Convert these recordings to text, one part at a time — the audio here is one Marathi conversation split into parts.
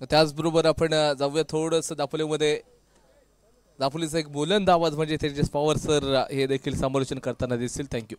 त्याचबरोबर आपण जाऊया थोडंसं दापोलीमध्ये. दापोलीचा एक बुलंद आवाज म्हणजे तेजस पवार सर हे देखील समालोचन करताना दिसतील. थँक्यू.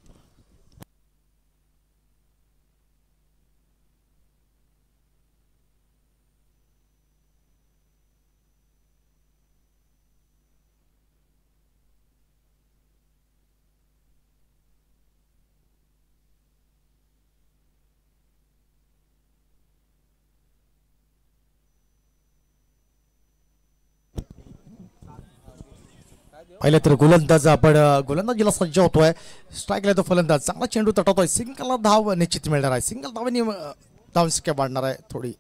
पहिले तर गोलंदाज आपण गोलंदाजीला सज्ज होतोय. स्ट्राईकला तो फलंदाज चांगला चेंडू तटवतोय. सिंगलला धाव निश्चित मिळणार आहे. सिंगल धावांनी धावसंख्या वाढणार आहे थोडी.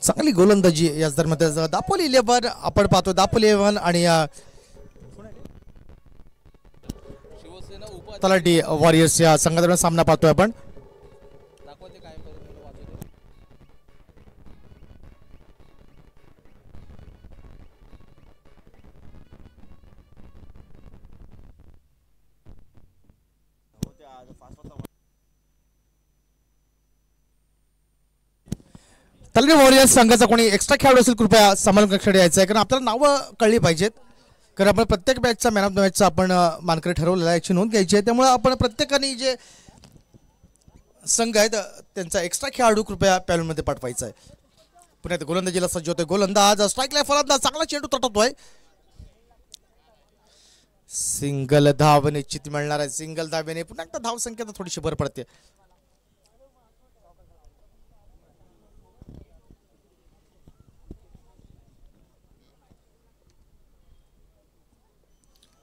चांगली गोलंदाजी याच दरम्यान दापोली 11 आपण पाहतो. दापोली 11 आणि तलाठी वॉरियर्स या संघादरम्यान सामना पाहतोय आपण. तलाठी वॉरियर्स संघाचा कोणी एक्स्ट्रा खेळाडू असेल कृपया समालोचन कक्षाकडे यायचं आहे, कारण आपल्याला नावं कळली पाहिजेत. कारण आपण प्रत्येक मॅचचा मॅन ऑफ द मॅचचा आपण मानकरी ठरवलेला आहे, याची नोंद घ्यायची आहे. त्यामुळे आपण प्रत्येकाने जे संघ आहेत त्यांचा एक्स्ट्रा खेळाडू कृपया पॅलूनमध्ये पाठवायचा आहे. पुन्हा गोलंदाजीला सज्ज होतोय. गोलंदाज स्ट्राईकला फलंदाज चांगला चेंडू तटवतोय. सिंगल धाव निश्चित मिळणार आहे. सिंगल धावेने पुन्हा एकदा धाव संख्या थोडीशी भर पडते.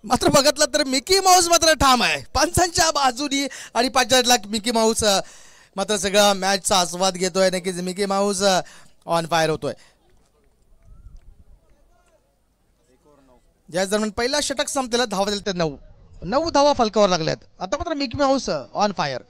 मात्र बघितलं तर मिकी माऊस मात्र ठाम आहे पंचांच्या बाजूनी आणि 5 मिकी माऊस मात्र सगळा मॅचचा आस्वाद घेतोय. नक्कीच मिकी माऊस ऑन फायर होतोय. याच दरम्यान पहिला षटक संपलेला. धावा दिल्या 9 धावा फलकावर लागल्यात. आता मात्र मिकी माऊस ऑन फायर.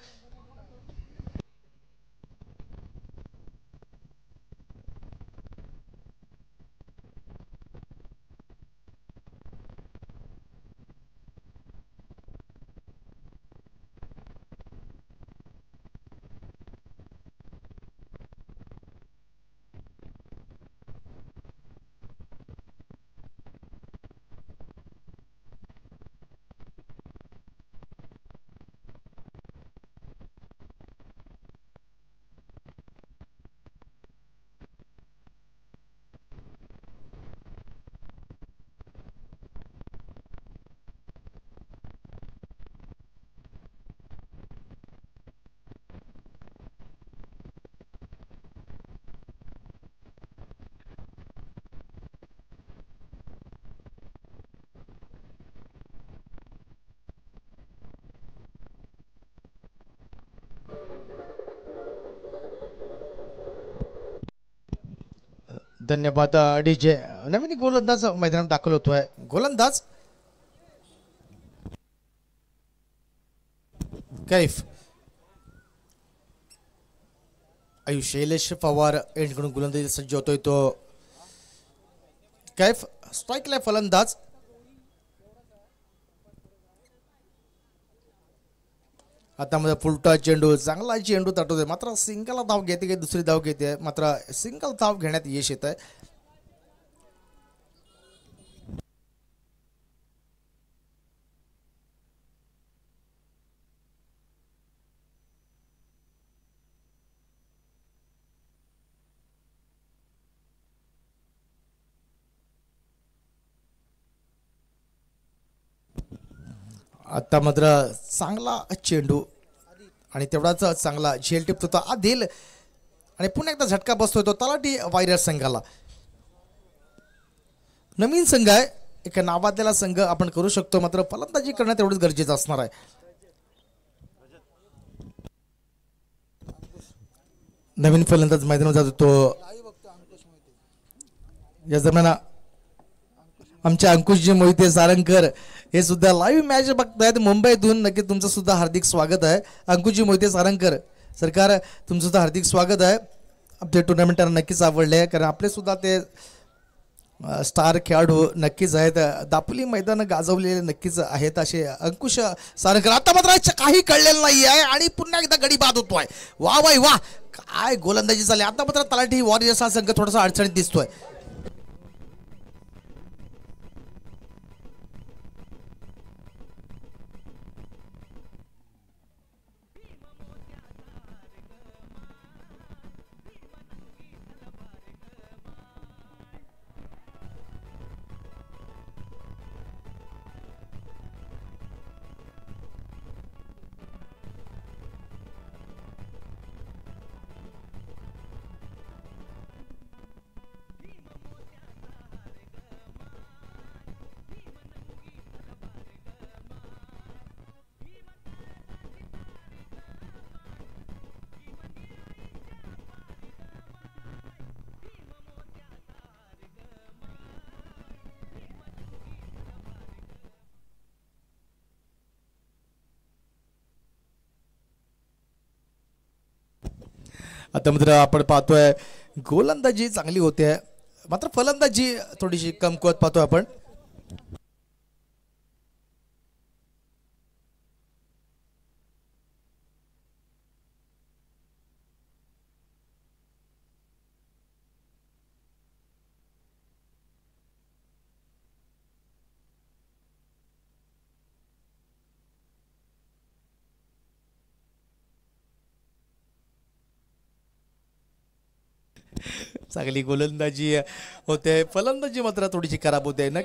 धन्यवाद डीजे. नवीन गोलंदाज मैदानात दाखल होतोय. गोलंदाज कैफ आयुष शैलेश पवार यांच्याकडून गोलंदाजी सज्ज होतोय. तो कैफ स्ट्राईकला फलंदाज. आता मध्ये फुलटा चेंडू चांगला चेंडू तटवतोय. मात्र सिंगल धाव घेते की दुसरी धाव घेते. मात्र सिंगल धाव घेण्यात यश येत आहे. आता मात्र चांगला चेंडू आणि तेवढाच चांगला झेल टिपतो तो आदिल आणि पुन्हा एकदा झटका बसतोय तो तलाठी वायरस संघाला. नवीन संघ आहे. एक नावाजलेला संघ आपण करू शकतो. मात्र फलंदाजी करणं तेवढंच गरजेचं असणार आहे. नवीन फलंदाज मैदानावर जातो तो. या दरम्यान आमचे अंकुशजी मोहिते सारंगकर हे सुद्धा लाईव्ह मॅच बघतायत मुंबईतून. नक्की तुमचं सुद्धा हार्दिक स्वागत आहे अंकुशजी मोहिते सारंगकर सरकार. तुमचं सुद्धा हार्दिक स्वागत आहे. आपले टुर्नामेंट नक्कीच आवडले आहे कारण आपले सुद्धा ते स्टार खेळाडू नक्कीच आहेत. दापोली मैदान गाजवलेले नक्कीच आहेत असे अंकुश सारंगकर. आता मात्र काही कळलेलं नाही आहे आणि पुन्हा एकदा गडी बाद होतोय. वा बाई वा, काय गोलंदाजी चालली. आता मात्र तलाठी वॉरियर्स हा संघ थोडासा अडचणीत दिसतोय. आता मात्र आपण पाहतोय गोलंदाजी चांगली होते मात्र फलंदाजी थोडीशी कमकुवत पाहतोय आपण. चांगली गोलंदाजी होते, फलंदाजी मात्र थोडीशी खराब होते ना.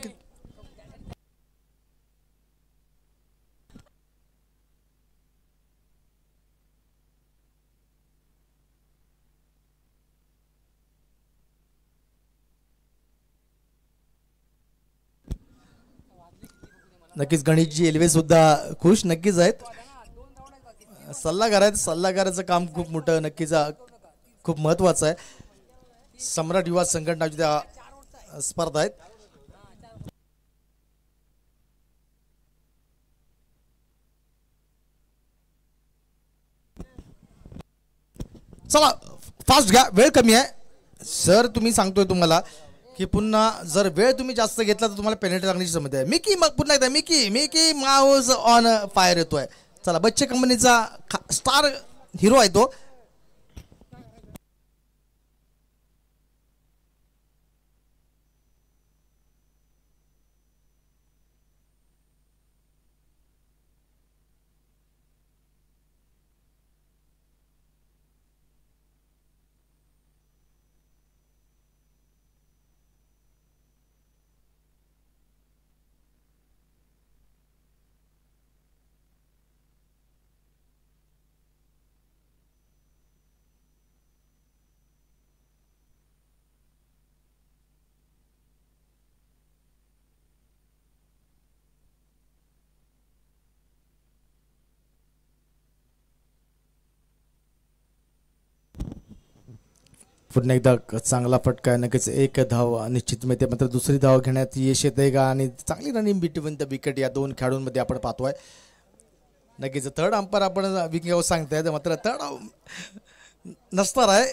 नक्कीच गणेशजी एल्वे सुद्धा खुश नक्कीच आहेत. सल्लागार आहेत, सल्लागाराचं काम खूप मोठं नक्कीच खूप महत्वाचं आहे. सम्राट युवा संघटनाची त्या स्पर्धा आहेत. चला फास्ट घ्या, वेळ कमी आहे सर. तुम्ही सांगतोय तुम्हाला की पुन्हा जर वेळ तुम्ही जास्त घेतला तर तुम्हाला पेनल्टी लागण्याची समस्या आहे. मिकी मग पुन्हा एकदा Mickey Mickey Mouse on fire येतोय. चला बच्चे कंपनीचा स्टार हिरो आहे तो. पुन्हा एकदा चांगला फटका आहे नक्कीच. एक धाव निश्चित मिळते मात्र दुसरी धाव घेण्यात यश येते का आणि चांगली रनिंग बिटवीन द विकेट या दोन खेळाडूंमध्ये आपण पाहतोय. नक्कीच थर्ड अंपायर आपण विकेट सांगतायत मात्र थर्ड नसणार आहे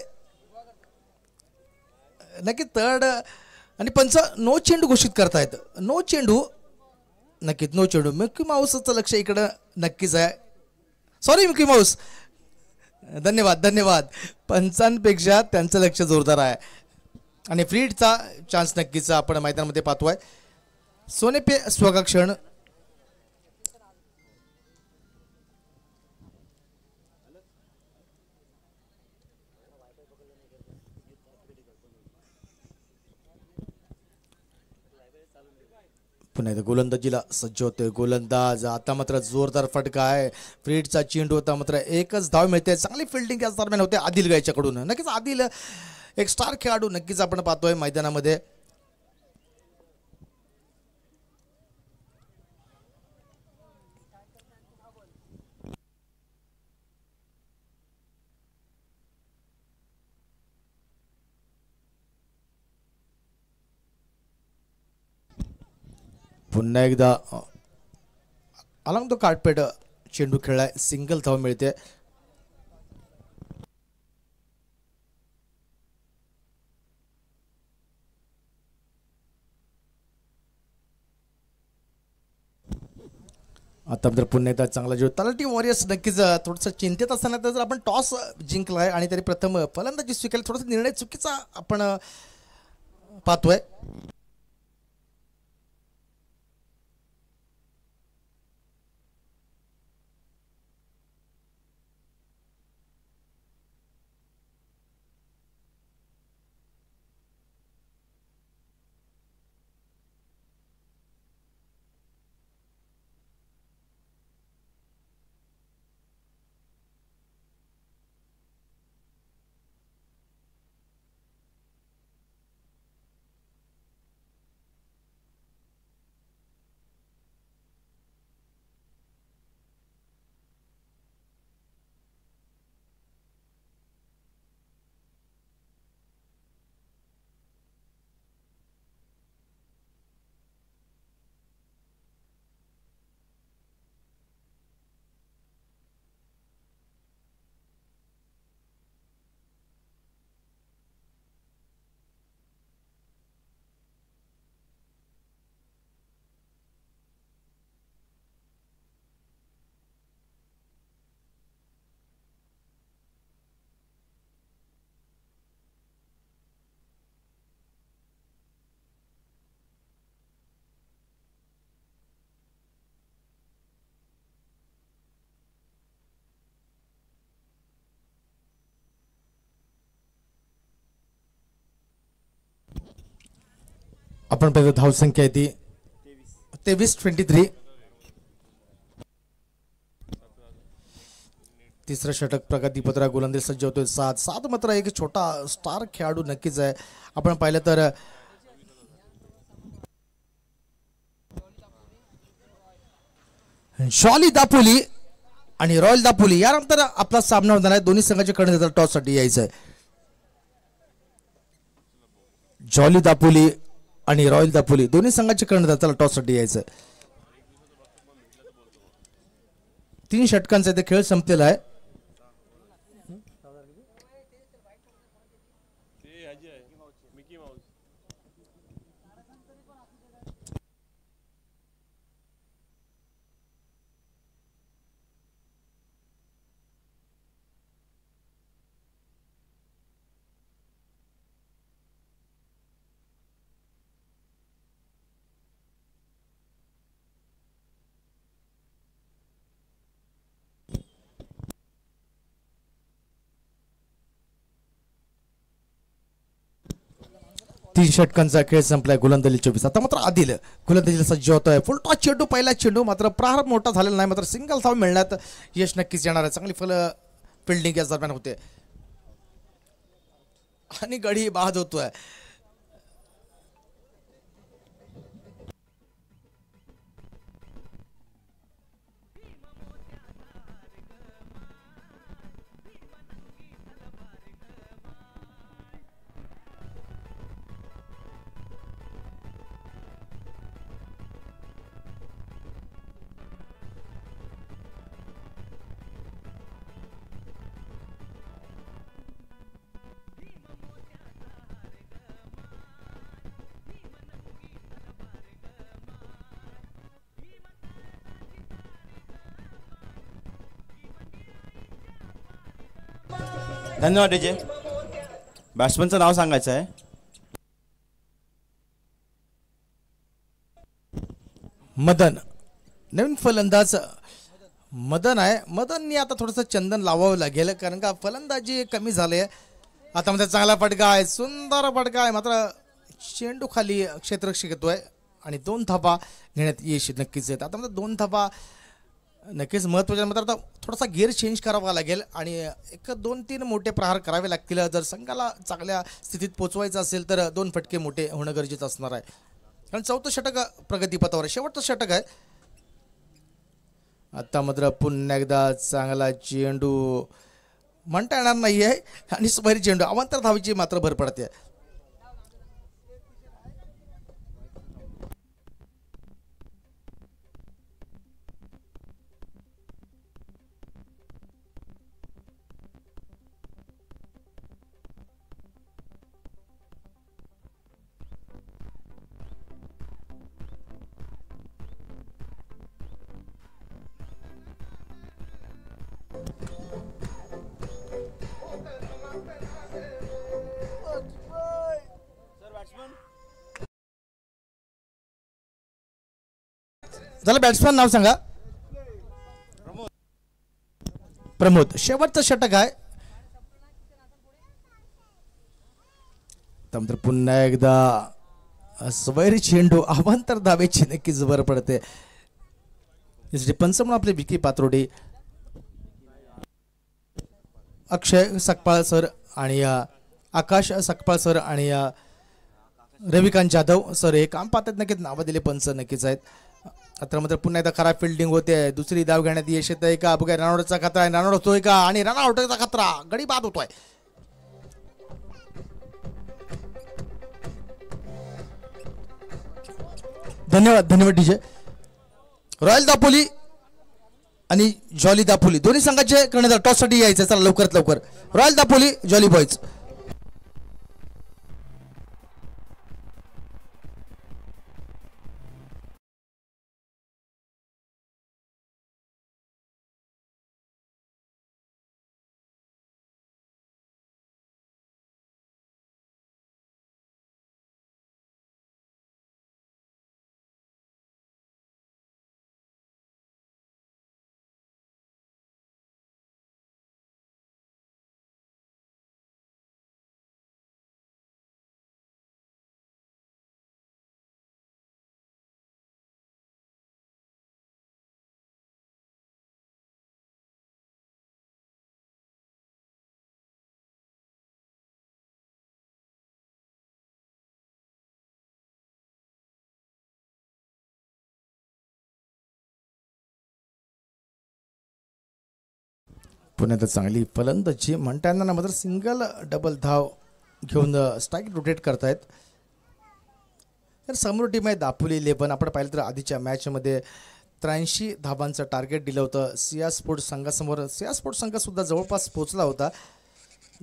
नक्की. थर्ड आणि पंच नो चेंडू घोषित करतायत. नो चेंडू नक्कीच नो चेंडू. मिकी माऊसचं लक्ष इकडं नक्कीच आहे. सॉरी मिकी माऊस, धन्यवाद धन्यवाद. पंचांपेक्षा त्यांचं लक्ष जोरदार आहे आणि फ्रीडचा चान्स नक्कीच आपण मैदानामध्ये पाहतोय. सोनेपे स्वगक्षण पुन्हा एकदा गोलंदाजीला सज्ज होते गोलंदाज. आता मात्र जोरदार फटका आहे. फ्रीडचा चेंडू होता मात्र एकच धाव मिळते. चांगली फिल्डिंग याच दरम्यान होते आदिल गायच्याकडून. नक्कीच आदिल एक स्टार खेळाडू नक्कीच आपण पाहतोय मैदानामध्ये. पुन्हा एकदा अलॉंग द कार्पेट चेंडू खेळलाय, सिंगल धाव मिळते. आता जर पुन्हा एकदा चांगला जो तलाठी वॉरियर्स नक्कीच थोडंसं चिंतेत असताना जर आपण टॉस जिंकलाय आणि तरी प्रथम फलंदाजी स्वीकारली, थोडासा निर्णय चुकीचा आपण पाहतोय. आपण पाहिजे धावसंख्या आहे ती 23-23. तिसरं षटक प्रगतीपत्रा गोलंदाज सज्ज होतोय. 7 मात्र एक छोटा स्टार खेळाडू नक्कीच आहे. आपण पाहिलं तर शॉली दापोली आणि रॉयल दापोली यानंतर आपला सामना होणार आहे. दोन्ही संघाच्या कडे टॉस साठी यायचं आहे. जॉली दापोली आणि रॉयल दापोली दोन्ही संघाचे कर्णधार त्याला टॉस साठी यायचं. 3 षटकांचा इथे खेळ संपलेला आहे. तीन षटकांचा खेळ संपलाय. गोलंदाजी 24. आता मात्र आदिल गोलंदाजीला सज्ज होतोय. फुल टॉस चेंडू, पहिला चेंडू मात्र प्रारंभ मोठा झालेला नाही. मात्र सिंगल धाव मिळण्यात यश नक्कीच येणार आहे. चांगली फिल्डिंग या दरम्यान होते आणि गडी बाद होतोय. धन्यवाद डीजे. बॅट्समनचं नाव सांगायचं आहे. मदन नवीन फलंदाज मदन आहे. मदननी आता थोडंसं चंदन लावावं लागेल कारण का फलंदाजी कमी झाली आहे. आता मध्ये चांगला फटका आहे, सुंदर फटका आहे. मात्र चेंडू खाली क्षेत्ररक्षक येतोय आणि 2 धाबा घेण्यात यश नक्कीच येत. आता मध्ये 2 धाबा नक्कीच महत्त्वाच्या. मात्र आता थोडासा गिअर चेंज करावा लागेल आणि 1-2-3 मोठे प्रहार करावे लागतील. जर संघाला चांगल्या स्थितीत पोचवायचं असेल तर 2 फटके मोठे होणं गरजेचं असणार आहे. कारण 4थं षटक प्रगतीपथावर, शेवटचं षटक आहे. आता मात्र पुन्हा एकदा चांगला चेंडू म्हणता येणार नाही आहे आणि सुपारी चेंडू अवांतर धावेची मात्र भर पडते. झालं बॅट्समॅन नाव सांगा. प्रमोद. शेवटचं षटक आहे. तर पुन्हा एकदा स्वैरी चेंडू अवांतर धावेची नक्कीच भर पडते. पंच म्हणून आपले विकी पात्रोडे, अक्षय सकपाळ सर आणि आकाश सकपाळ सर आणि रविकांत जाधव सर हे काम पाहतात. नक्कीच नावं दिले पंच नक्कीच आहेत. आता मात्र पुन्हा एकदा खराब फिल्डिंग होते. दुसरी धाव घेण्यात यश येत आहे का बघा. रनआउटचा खतरा आहे. रनआउट होतोय का आणि रनआउटचा खतरा गडी बाद होतोय. धन्यवाद धन्यवाद डीजे. रॉयल दापोली आणि जॉली दापोली दोन्ही संघाचे करण्यात टॉससाठी यायचं. चला लवकरात लवकर. Royal Dapoli jolly boys. पुण्यात चांगली फलंदाजी म्हणताना ना मात्र सिंगल डबल धाव घेऊन स्ट्राईक रोटेट करतायत. तर समोर टीम आहे दापोली 11. आपण पाहिलं तर आधीच्या मॅचमध्ये 83 धावांचं टार्गेट दिलं होतं सिया स्पोर्ट्स संघासमोर. सिया स्पोर्ट्स संघसुद्धा जवळपास पोहोचला होता.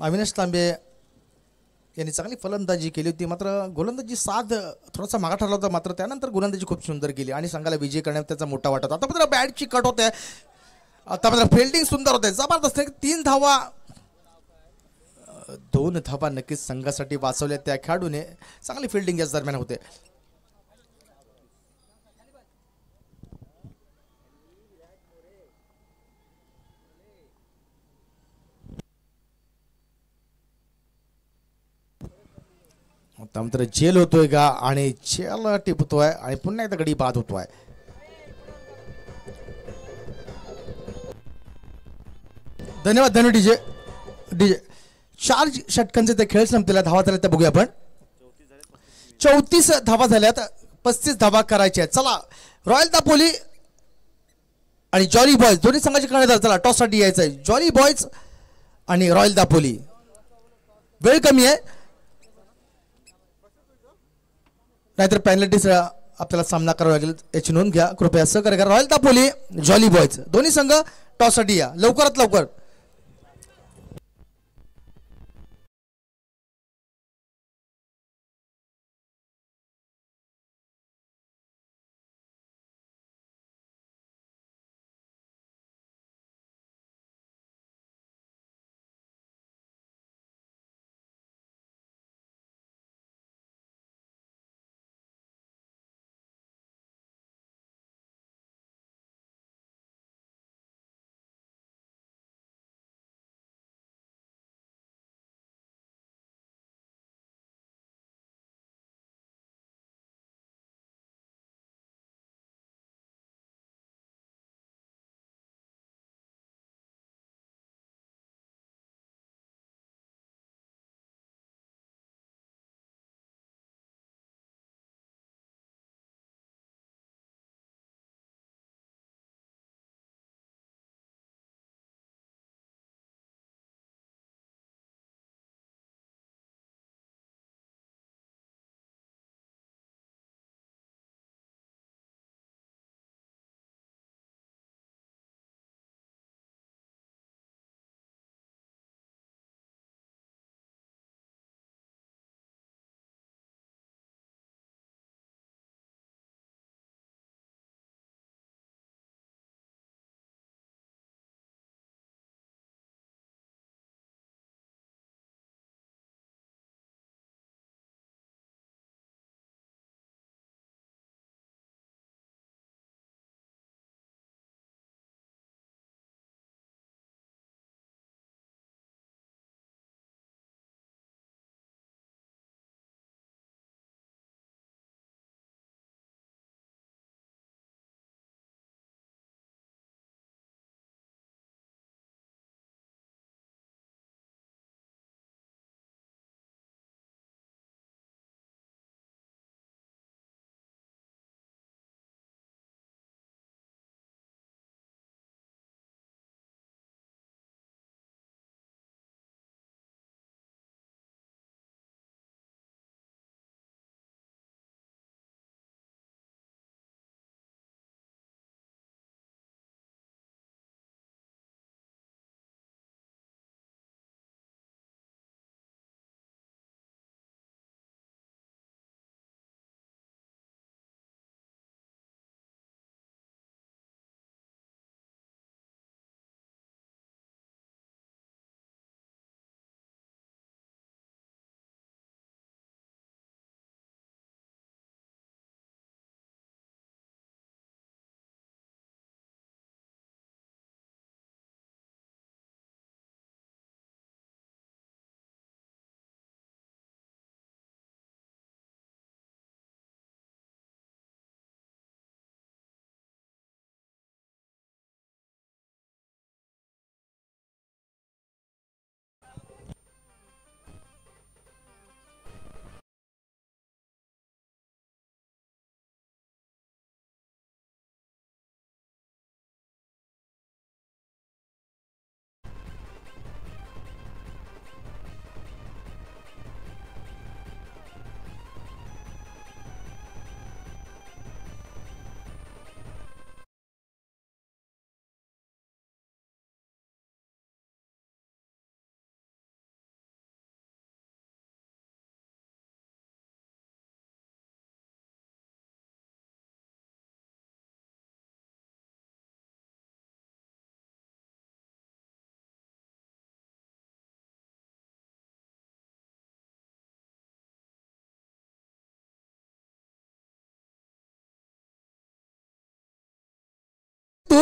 अविनाश तांबे यांनी चांगली फलंदाजी केली होती. मात्र गोलंदाजी साध थोडासा मागा ठरला होता. मात्र त्यानंतर गोलंदाजी खूप सुंदर केली आणि संघाला विजय करण्यात त्याचा मोठा वाटा होता. आता मात्र बॅटची कट होते. आता मात्र फिल्डिंग सुंदर होते. जबरदस्त 3 धावा 2 धावा नक्कीच संघासाठी वाचवल्या त्या खेळाडूने. चांगली फिल्डिंग याच दरम्यान होते. आता मात्र जेल होतोय का आणि जेल टिपतोय आणि पुन्हा एकदा गडी बाद होतोय. धन्यवाद धन्यवाद डीजे. डीजे 4 षटकांचे ते खेळ संपलेला. धावा झाल्या त्या बघूया आपण. 34 धावा झाल्यात. 35 धावा करायच्या आहेत. चला रॉयल दापोली आणि जॉली बॉयज दोन्ही संघाचे करण्यात. चला टॉससाठी यायचं आहे. जॉली बॉयज आणि रॉयल दापोली. वेळ कमी आहे नाहीतर पेनल्टीज आपल्याला सामना करावा लागेल याची नोंद घ्या. कृपया सहकार्य करा. रॉयल दापोली जॉली बॉयज दोन्ही संघ टॉससाठी या लवकरात लवकर.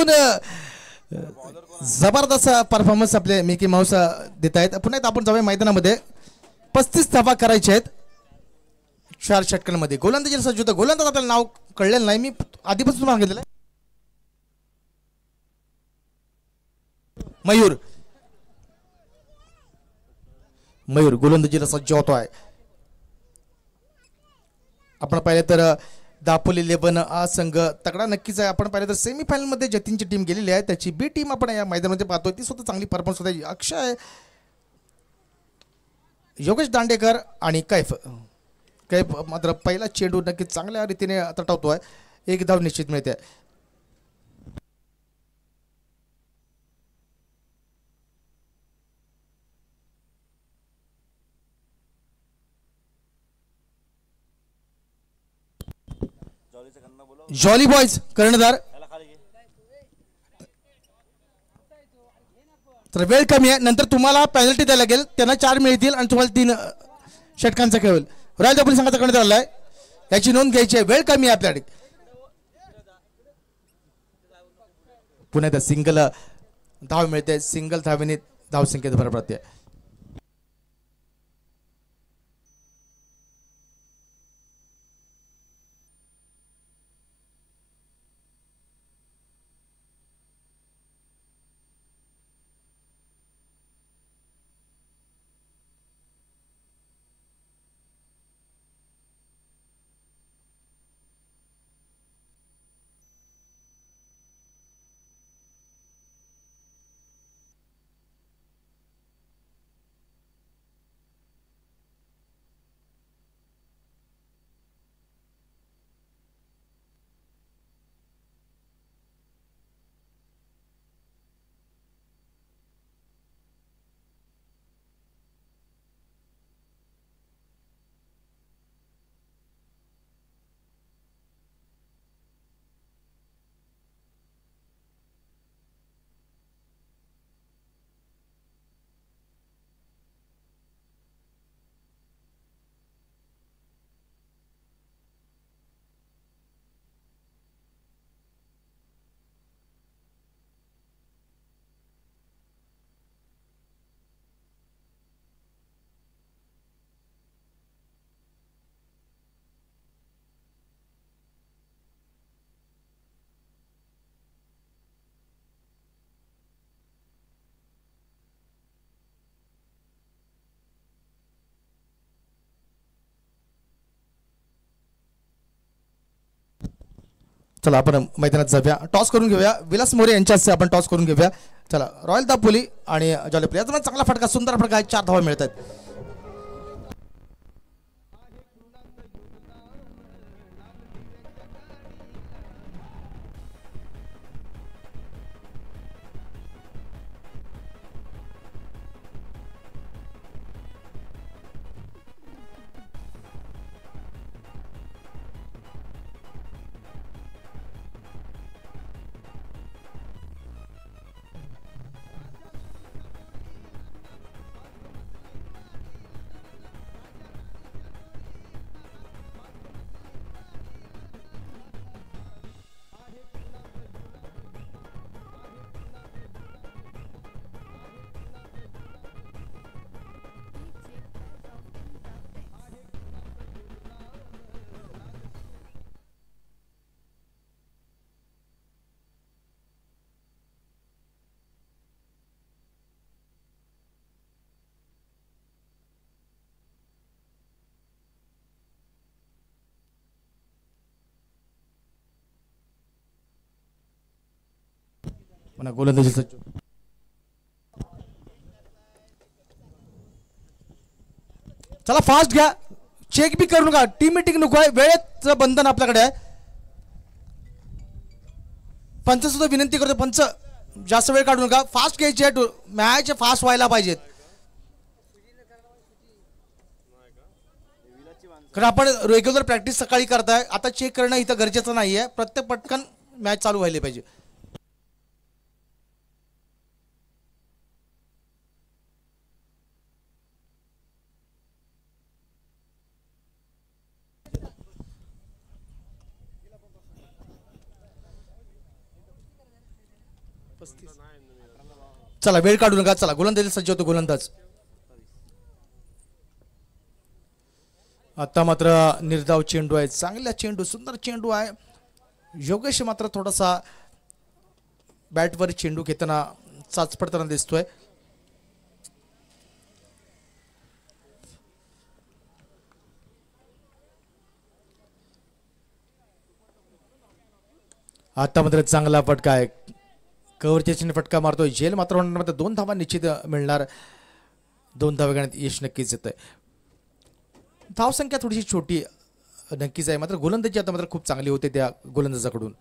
अजून जबरदस्त परफॉर्मन्स आपले मिकी माऊस देत आहेत. पुन्हा एकदा आपण जाऊया मैदानामध्ये. 35 धावा करायचे आहेत 4 षटकांमध्ये. गोलंदाजीला सज्ज होतं. गोलंदाज आपल्याला नाव कळलेलं नाही, मी आधीपासून सांगितलेलं आहे. मयूर मयूर गोलंदाजीला सज्ज होतोय. आपण पाहिलं तर दापोली 11 हा संघ तगडा नक्कीच आहे. आपण पाहिलं तर सेमीफायनल मध्ये जतीनची टीम गेलेली आहे. त्याची बी टीम आपण या मैदानामध्ये पाहतोय, ती सुद्धा चांगली परफॉर्मन्स होते. अक्षय, योगेश दांडेकर आणि कैफ मात्र पहिला चेंडू नक्कीच चांगल्या रीतीने तटवतोय. 1 धाव निश्चित मिळते. जॉली बॉयज कर्णधार. तर वेळ कमी आहे, नंतर तुम्हाला पेनल्टी द्यायला लागेल. त्यांना 4 मिळतील आणि तुम्हाला 3 षटकांचा खेळ होईल. रॉयल दापोली संघाचा कर्णधार आलाय, याची नोंद घ्यायची आहे. वेळ कमी आहे आपल्याकडे. पुन्हा एकदा सिंगल धाव मिळते. सिंगल धावेने धावसंख्येत भर पडते. चला आपण मैदानात जाऊया. टॉस करून घेऊया. विलास मोरे यांच्या हस्ते आपण टॉस करून घेऊया. चला, रॉयल दापोली आणि जॉलीपुरी याचा चांगला फटका, सुंदर फटका आहे. 4 धावा मिळत आहेत. गोलंदाजी सज्ज. चला फास्ट घ्या, चेक बी करू नका. टीम मीटिंग नको आहे. वेळेचं बंधन आपल्याकडे आहे. पंच सुद्धा विनंती करतो, पंच जास्त वेळ काढू नका. फास्ट घ्यायची आहे. मॅच फास्ट व्हायला पाहिजेत. कारण आपण रेग्युलर प्रॅक्टिस सकाळी करताय, आता चेक करणं इथं गरजेचं नाहीये. प्रत्येक पटकन मॅच चालू व्हायला पाहिजे. चला वेळ काढू नका. चला गोलंदाजी सज्ज होतो गोलंदाज. आता मात्र निर्धाव चेंडू आहे. चांगला चेंडू, सुंदर चेंडू आहे. योगेश मात्र थोडासा बॅटवर चेंडू घेताना चाचपडताना दिसतोय. आता मात्र चांगला फटका आहे. कव्हरच्या चिन्ह फटका मारतोय. झेल मात्र होणार मात्र 2 धावा निश्चित मिळणार. 2 धावा घेण्यात यश नक्कीच येत आहे. धावसंख्या थोडीशी छोटी नक्कीच आहे, मात्र गोलंदाजी आता मात्र खूप चांगली होते त्या गोलंदाजाकडून.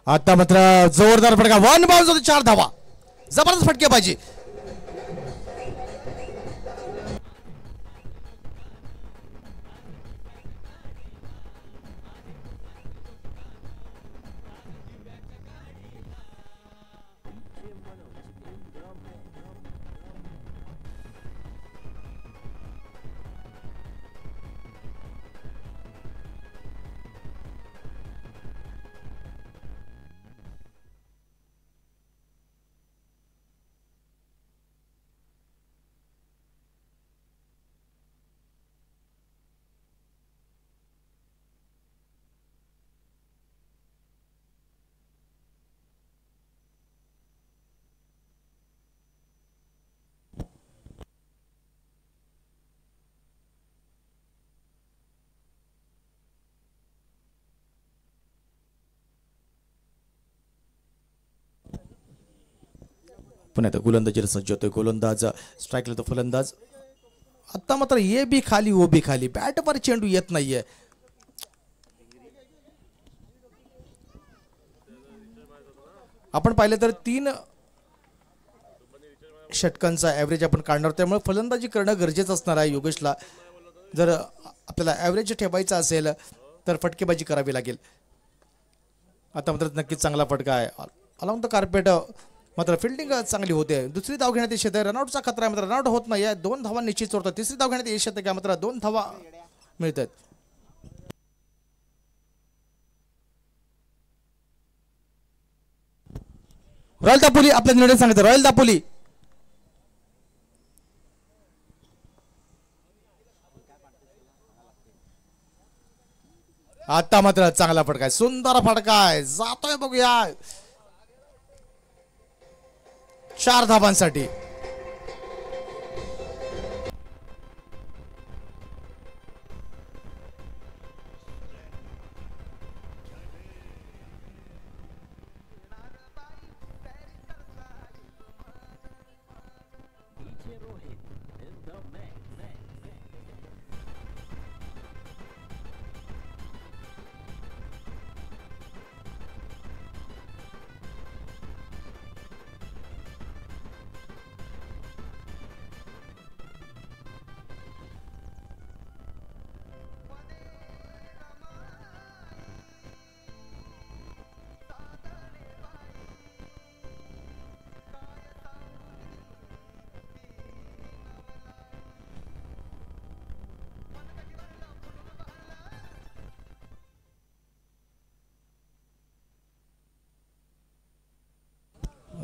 आता मात्र जोरदार फटका. 1 बाउन्स होते. 4 धावा. जबरदस्त फटके पाहिजे. पुन्हा आता गोलंदाजीला सज्ज होतोय गोलंदाज. स्ट्राईकला तो फलंदाज. आता मात्र ए बी खाली ओ बी खाली. बॅटवर चेंडू येत नाहीये. आपण पाहिलं तर 3 षटकांचा ॲव्हरेज आपण काढणार, त्यामुळे फलंदाजी करणं गरजेचं असणार आहे योगेशला. जर आपल्याला ॲव्हरेज ठेवायचा असेल तर फटकेबाजी करावी लागेल. आता मात्र नक्कीच चांगला फटका आहे. अलॉंग द कार्पेट मात्र फिल्डिंग चांगली होते. दुसरी धाव घेण्यात यश येते. रनआउटचा खतरा आहे, मात्र रनआउट होत नाही. 2 धावा निश्चित चोरतात. तिसरी धाव घेण्यात यश येते का, मात्र 2 धावा मिळतात. रॉयल दापोली आपल्या निर्णय सांगितलं. रॉयल दापोली आता मात्र चांगला फटका आहे. सुंदर फटका आहे. जातोय बघूया 4 धावांसाठी.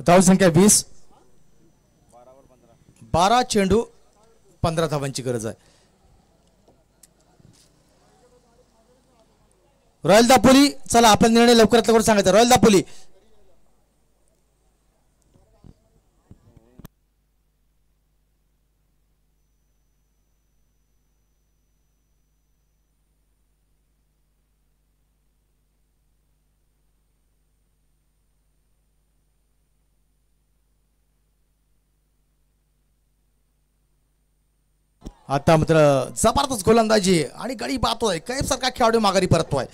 धावसंख्या 20. 12 चेंडू 15 धावांची गरज आहे. रॉयल दापोली चला आपला निर्णय लवकरात लवकर सांगायचा. रॉयल दापोली आता मात्र जबरदस्त गोलंदाजी आणि गडी पाहतोय. कैफ सारखा खेळाडू माघारी परततोय.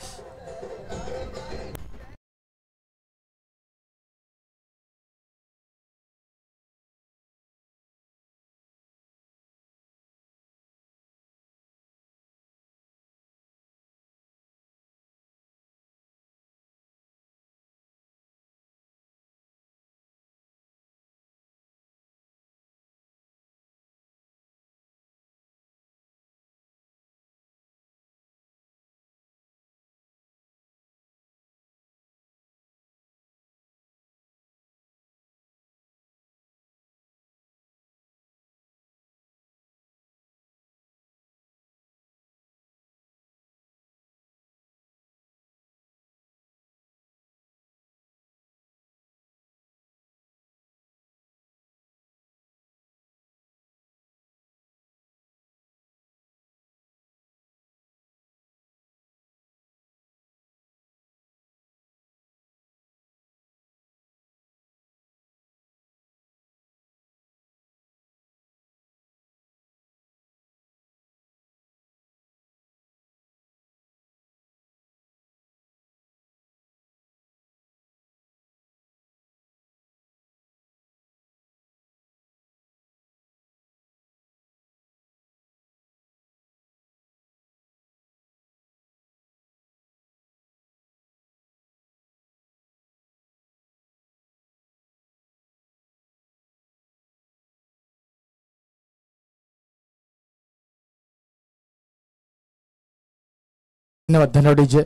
धन्यवाद धन्यवाद डीजे.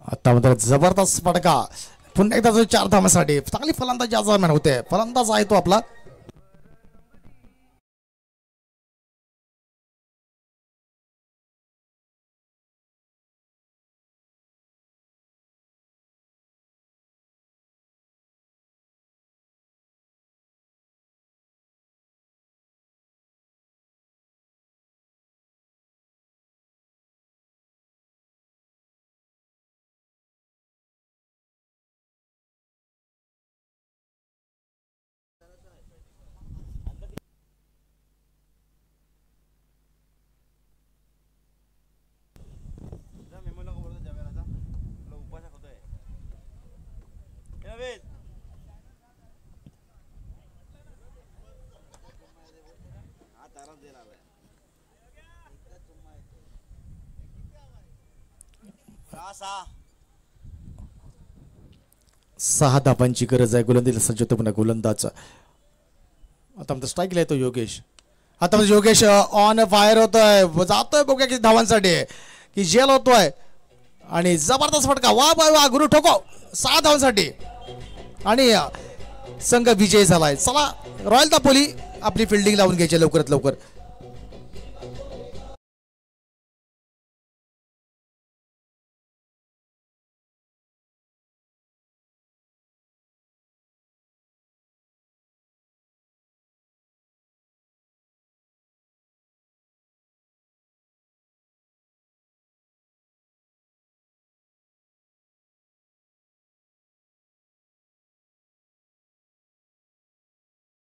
आता मात्र जबरदस्त फटका पुन्हा एकदा 4 धावांसाठी चांगली फलंदाजी आज होते. फलंदाज आहे तो आपला सहा धावांची गरज आहे. गोलंदाजीला सज्ज होतो पुन्हा गोलंदाज. आता म्हणजे स्ट्राईकला येतो योगेश. आता म्हणजे योगेश ऑन फायर होतोय जातोय बघूया किती धावांसाठी की जेल होतोय आणि जबरदस्त फटका. वा वा वा गुरु ठोको 6 धावांसाठी आणि संघ विजय झालाय. चला रॉयल दापोली आपली फिल्डिंग लावून घ्यायची लवकरात लवकर.